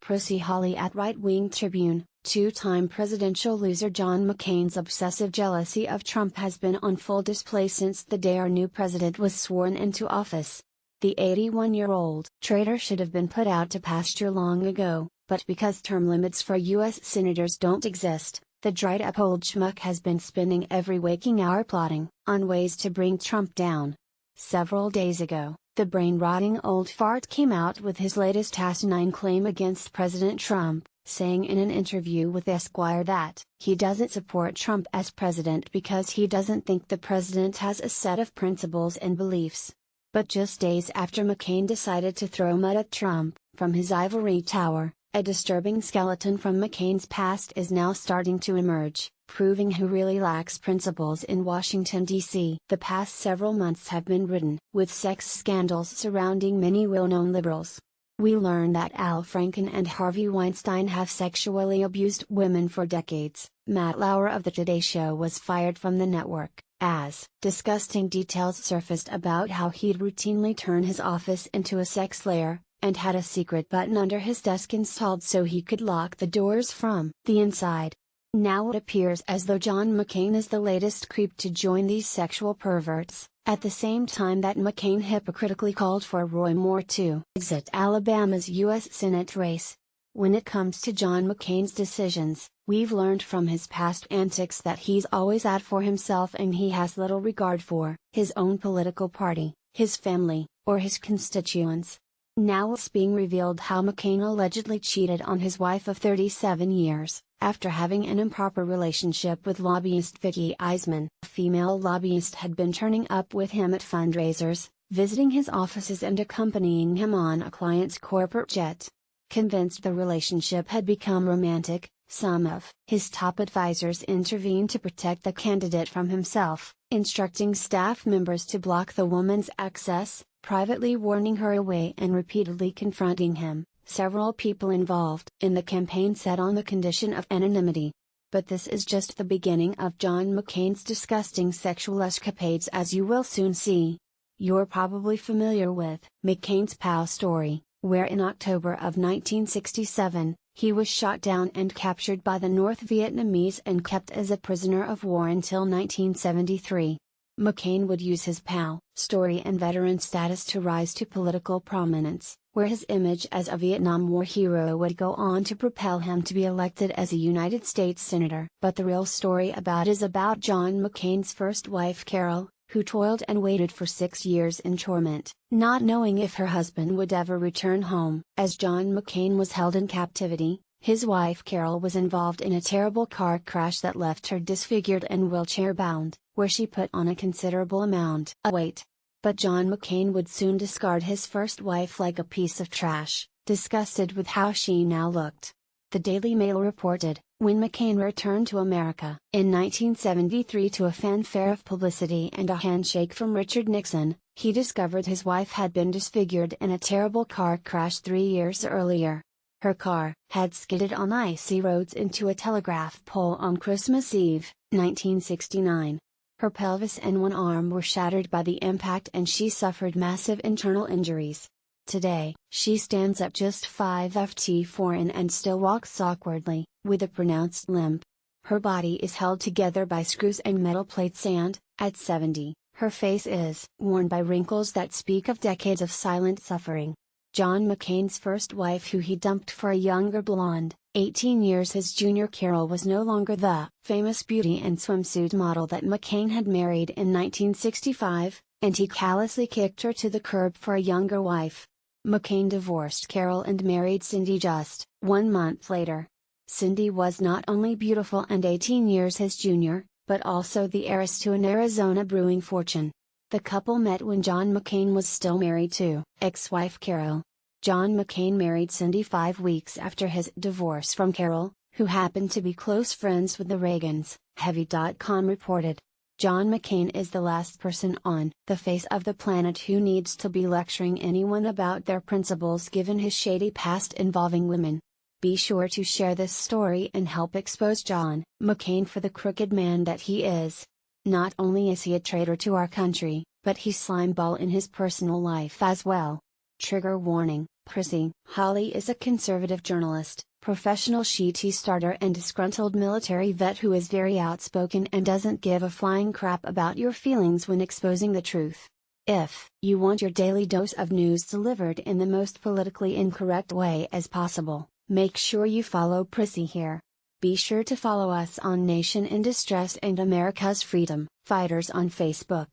Prissy Hawley at Right-Wing Tribune, two-time presidential loser John McCain's obsessive jealousy of Trump has been on full display since the day our new president was sworn into office. The 81-year-old traitor should have been put out to pasture long ago, but because term limits for U.S. senators don't exist, the dried-up old schmuck has been spending every waking hour plotting on ways to bring Trump down. Several days ago, the brain-rotting old fart came out with his latest asinine claim against President Trump, saying in an interview with Esquire that he doesn't support Trump as president because he doesn't think the president has a set of principles and beliefs. But just days after McCain decided to throw mud at Trump from his ivory tower, a disturbing skeleton from McCain's past is now starting to emerge, proving who really lacks principles in Washington, D.C. The past several months have been ridden with sex scandals surrounding many well-known liberals. We learn that Al Franken and Harvey Weinstein have sexually abused women for decades. Matt Lauer of The Today Show was fired from the network, as disgusting details surfaced about how he'd routinely turn his office into a sex lair, and had a secret button under his desk installed so he could lock the doors from the inside. Now it appears as though John McCain is the latest creep to join these sexual perverts, at the same time that McCain hypocritically called for Roy Moore to exit Alabama's U.S. Senate race. When it comes to John McCain's decisions, we've learned from his past antics that he's always out for himself and he has little regard for his own political party, his family, or his constituents. Now it's being revealed how McCain allegedly cheated on his wife of 37 years, after having an improper relationship with lobbyist Vicky Eisman. A female lobbyist had been turning up with him at fundraisers, visiting his offices and accompanying him on a client's corporate jet. Convinced the relationship had become romantic, some of his top advisors intervened to protect the candidate from himself, instructing staff members to block the woman's access, privately warning her away and repeatedly confronting him. Several people involved in the campaign said on the condition of anonymity. But this is just the beginning of John McCain's disgusting sexual escapades, as you will soon see. You're probably familiar with McCain's POW story, where in October of 1967, he was shot down and captured by the North Vietnamese and kept as a prisoner of war until 1973. McCain would use his POW story and veteran status to rise to political prominence, where his image as a Vietnam War hero would go on to propel him to be elected as a United States Senator. But the real story is about John McCain's first wife Carol, who toiled and waited for 6 years in torment, not knowing if her husband would ever return home. As John McCain was held in captivity, his wife Carol was involved in a terrible car crash that left her disfigured and wheelchair-bound, where she put on a considerable amount of weight. But John McCain would soon discard his first wife like a piece of trash, disgusted with how she now looked. The Daily Mail reported, when McCain returned to America in 1973 to a fanfare of publicity and a handshake from Richard Nixon, he discovered his wife had been disfigured in a terrible car crash 3 years earlier. Her car had skidded on icy roads into a telegraph pole on Christmas Eve, 1969. Her pelvis and one arm were shattered by the impact and she suffered massive internal injuries. Today, she stands up just 5 ft and still walks awkwardly, with a pronounced limp. Her body is held together by screws and metal plates and, at 70, her face is worn by wrinkles that speak of decades of silent suffering. John McCain's first wife, who he dumped for a younger blonde, 18 years his junior, Carol, was no longer the famous beauty and swimsuit model that McCain had married in 1965, and he callously kicked her to the curb for a younger wife. McCain divorced Carol and married Cindy just 1 month later. Cindy was not only beautiful and 18 years his junior, but also the heiress to an Arizona brewing fortune. The couple met when John McCain was still married to ex-wife Carol. John McCain married Cindy 5 weeks after his divorce from Carol, who happened to be close friends with the Reagans, Heavy.com reported. John McCain is the last person on the face of the planet who needs to be lecturing anyone about their principles given his shady past involving women. Be sure to share this story and help expose John McCain for the crooked man that he is. Not only is he a traitor to our country, but he's slimeball in his personal life as well. Trigger warning: Prissy Holly is a conservative journalist, professional she tea starter and disgruntled military vet who is very outspoken and doesn't give a flying crap about your feelings when exposing the truth. If you want your daily dose of news delivered in the most politically incorrect way as possible, make sure you follow Prissy here. Be sure to follow us on Nation in Distress and America's Freedom Fighters on Facebook.